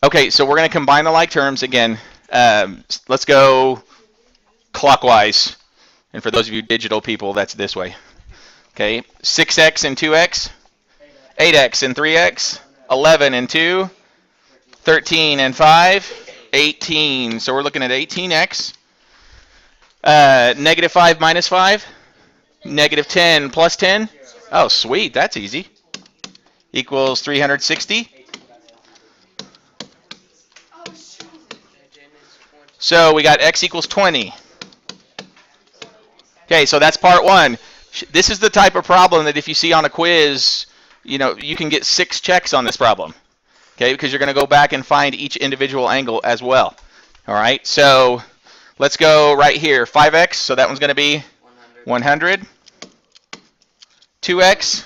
Okay, so we're going to combine the like terms again. Let's go clockwise. And for those of you digital people, that's this way. Okay, 6x and 2x, 8x and 3x, 11 and 2, 13 and 5, 18. So we're looking at 18x. Negative 5 minus 5, negative 10 plus 10. Oh, sweet, that's easy. Equals 360. So we got x equals 20. Okay, so that's part one. This is the type of problem that if you see on a quiz, you can get 6 checks on this problem. Okay, because you're going to go back and find each individual angle as well. All right, so let's go right here. 5x, so that one's going to be 100. 2x,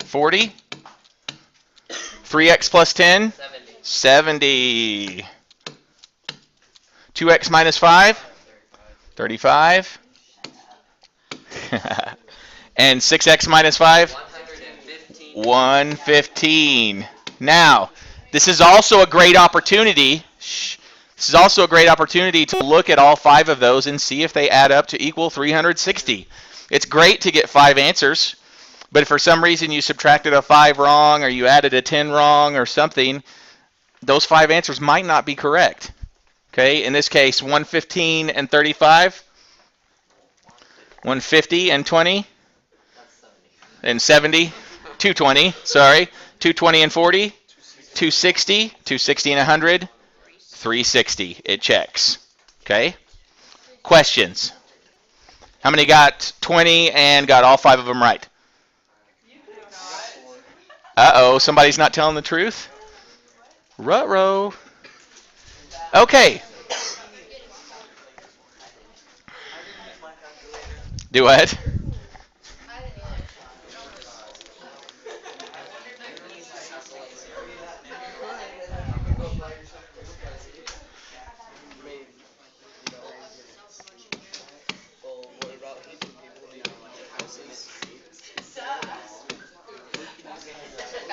40. 3x plus 10, 70. 2x minus 5, 35. And 6x minus 5, 115. Now, this is also a great opportunity. This is also a great opportunity to look at all 5 of those and see if they add up to equal 360. It's great to get 5 answers, but if for some reason you subtracted a 5 wrong or you added a 10 wrong or something, those 5 answers might not be correct. Okay, in this case, 115 and 35, 150 and 20, and 70, 220, sorry, 220 and 40, 260, 260 and 100, 360. It checks. Okay? Questions? How many got 20 and got all 5 of them right? Uh-oh, somebody's not telling the truth? Ruh-roh. Okay. Do what?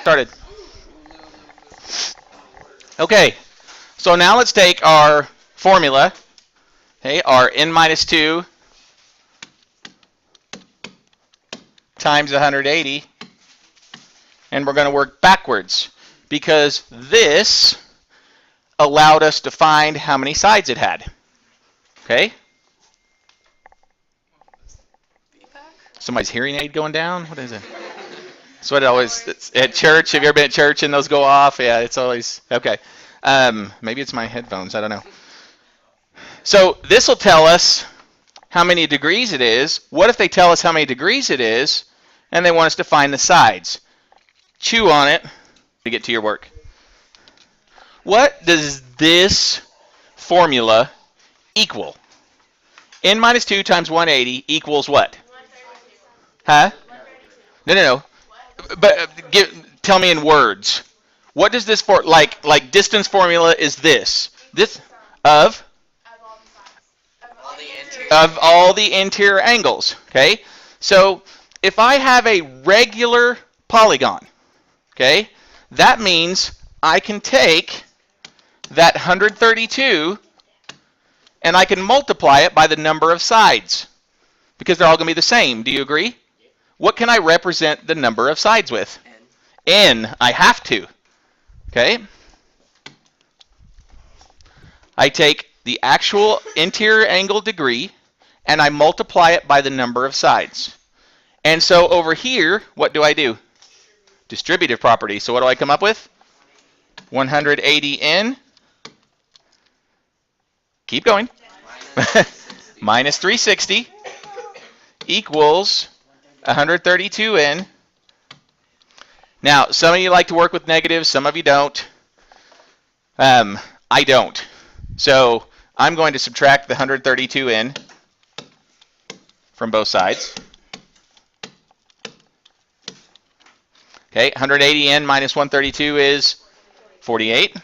Started. Okay, so now let's take our formula, okay, our n minus 2 times 180, and we're going to work backwards because this allowed us to find how many sides it had. Okay? Somebody's hearing aid going down? What is it? That's what it always, it's at church. Have you ever been at church and those go off? Yeah, it's always, okay. Maybe it's my headphones. I don't know. So this will tell us how many degrees it is. What if they tell us how many degrees it is and they want us to find the sides? Chew on it to get to your work. What does this formula equal? N minus 2 times 180 equals what? Huh? No. But tell me in words. What does this for like distance formula is this? This of all the interior angles, okay? So if I have a regular polygon, okay, that means I can take that 132 and I can multiply it by the number of sides because they're all going to be the same. Do you agree? What can I represent the number of sides with? N. I have to. Okay? I take the actual interior angle degree and I multiply it by the number of sides. And so over here, what do I do? Distributive property. So what do I come up with? 180N. Keep going. Minus 360 equals 132N. Now, some of you like to work with negatives, some of you don't. I don't. So I'm going to subtract the 132N from both sides. Okay, 180N minus 132 is 48.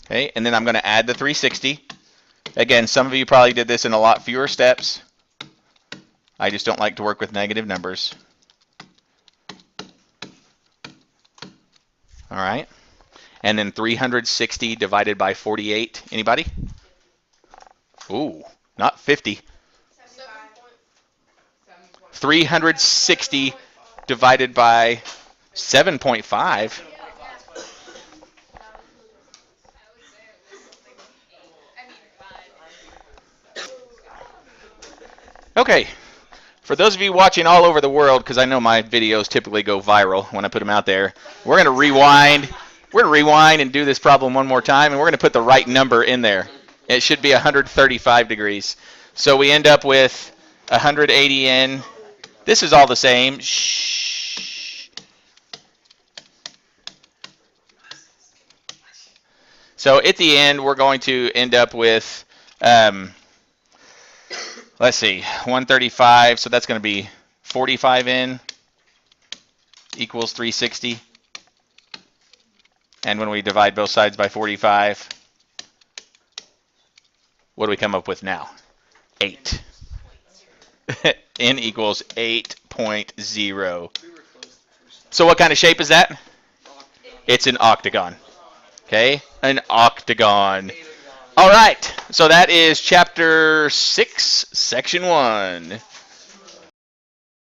Okay, and then I'm going to add the 360. Again, some of you probably did this in a lot fewer steps. I just don't like to work with negative numbers. All right. And then 360 divided by 48. Anybody? Ooh, not 50. 360 divided by 7.5. Okay, for those of you watching all over the world, because I know my videos typically go viral when I put them out there, we're going to rewind. We're going to rewind and do this problem one more time, and we're going to put the right number in there. It should be 135 degrees. So we end up with 180 in. This is all the same. Shh. So at the end, we're going to end up with, let's see, 135. So that's going to be 45 in equals 360. And when we divide both sides by 45, what do we come up with now? 8. N equals 8.0. So what kind of shape is that? It's an octagon. Okay, an octagon. All right, so that is chapter 6, section 1.